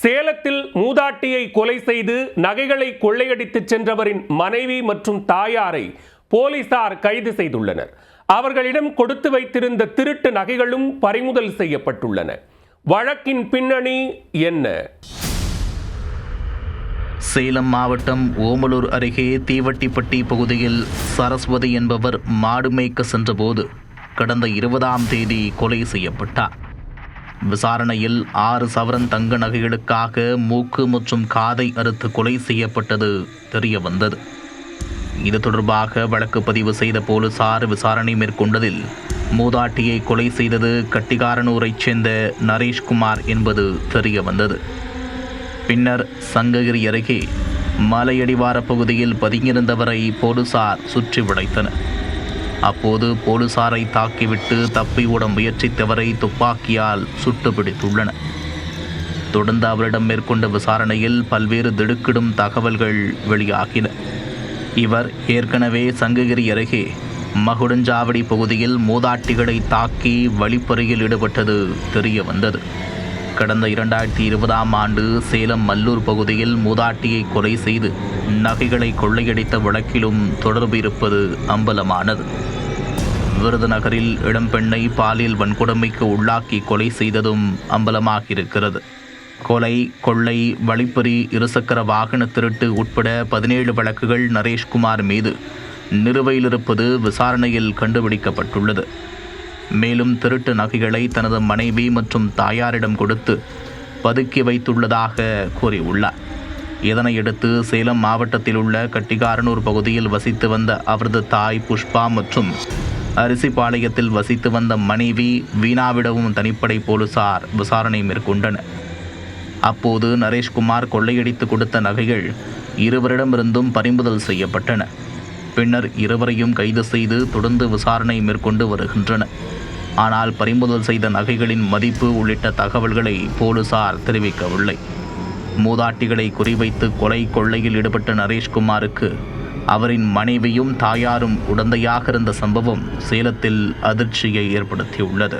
சேலத்தில் மூதாட்டியை கொலை செய்து நகைகளை கொள்ளையடித்துச் சென்றவரின் மனைவி மற்றும் தாயாரை போலீசார் கைது செய்துள்ளனர். அவர்களிடம் கொடுத்து வைத்திருந்த திருட்டு நகைகளும் பறிமுதல் செய்யப்பட்டுள்ளன. வழக்கின் பின்னணி என்ன? சேலம் மாவட்டம் ஓமலூர் அருகே தீவட்டிப்பட்டி பகுதியில் சரஸ்வதி என்பவர் மாடு மேய்க்க சென்றபோது கடந்த 20ஆம் தேதி கொலை செய்யப்பட்டார். விசாரணையில் 6 சவரன் தங்க நகைகளுக்காக மூக்கு மற்றும் காதை அறுத்து கொலை செய்யப்பட்டது தெரிய வந்தது. இது தொடர்பாக வழக்கு பதிவு செய்த போலீசார் விசாரணை மேற்கொண்டதில் மூதாட்டியை கொலை செய்தது கட்டிகாரனூரைச் சேர்ந்த நரேஷ்குமார் என்பது தெரிய வந்தது. பின்னர் சங்ககிரி அருகே மலையடிவார பகுதியில் பதுங்கியிருந்தவரை போலீசார் சுற்றி வளைத்தனர். அப்போது போலீசாரை தாக்கிவிட்டு தப்பி ஓட முயற்சித்தவரை துப்பாக்கியால் சுட்டு பிடித்துள்ளனர். தொடர்ந்து அவரிடம் மேற்கொண்ட விசாரணையில் பல்வேறு திடுக்கிடும் தகவல்கள் வெளியாகின. இவர் ஏற்கனவே சங்ககிரி அருகே மகுடஞ்சாவடி பகுதியில் மூதாட்டிகளை தாக்கி வழிப்பறியில் ஈடுபட்டது தெரிய வந்தது. கடந்த 2020ஆம் ஆண்டு சேலம் மல்லூர் பகுதியில் மூதாட்டியை கொலை செய்து நகைகளை கொள்ளையடித்த வழக்கிலும் தொடர்பு இருப்பது அம்பலமானது. விருதுநகரில் இளம்பெண்ணை பாலியல் வன்கொடுமைக்கு உள்ளாக்கி கொலை செய்ததும் அம்பலமாகியிருக்கிறது. கொலை, கொள்ளை, வழிப்பறி, இருசக்கர வாகன திருட்டு உட்பட 17 வழக்குகள் நரேஷ்குமார் மீது நிலுவையில் இருப்பது விசாரணையில் கண்டுபிடிக்கப்பட்டுள்ளது. மேலும் திருட்டு நகைகளை தனது மனைவி மற்றும் தாயாரிடம் கொடுத்து பதுக்கி வைத்துள்ளதாக கூறியுள்ளார். இதனையடுத்து சேலம் மாவட்டத்தில் உள்ள கட்டிகாரனூர் பகுதியில் வசித்து வந்த அவரது தாய் புஷ்பா மற்றும் அரிசிபாளையத்தில் வசித்து வந்த மனைவி வீணாவிடவும் தனிப்படை போலீசார் விசாரணை மேற்கொண்டனர். அப்போது நரேஷ்குமார் கொள்ளையடித்து கொடுத்த நகைகள் இருவரிடமிருந்தும் பறிமுதல் செய்யப்பட்டன. பின்னர் இருவரையும் கைது செய்து தொடர்ந்து விசாரணை மேற்கொண்டு வருகின்றனர். ஆனால் பறிமுதல் செய்த நகைகளின் மதிப்பு உள்ளிட்ட தகவல்களை போலீசார் தெரிவிக்கவில்லை. மூதாட்டிகளை குறிவைத்து கொலை, கொள்ளையில் ஈடுபட்ட நரேஷ்குமாருக்கு அவரின் மனைவியும் தாயாரும் உடந்தையாக இருந்த சம்பவம் சேலத்தில் அதிர்ச்சியை ஏற்படுத்தியுள்ளது.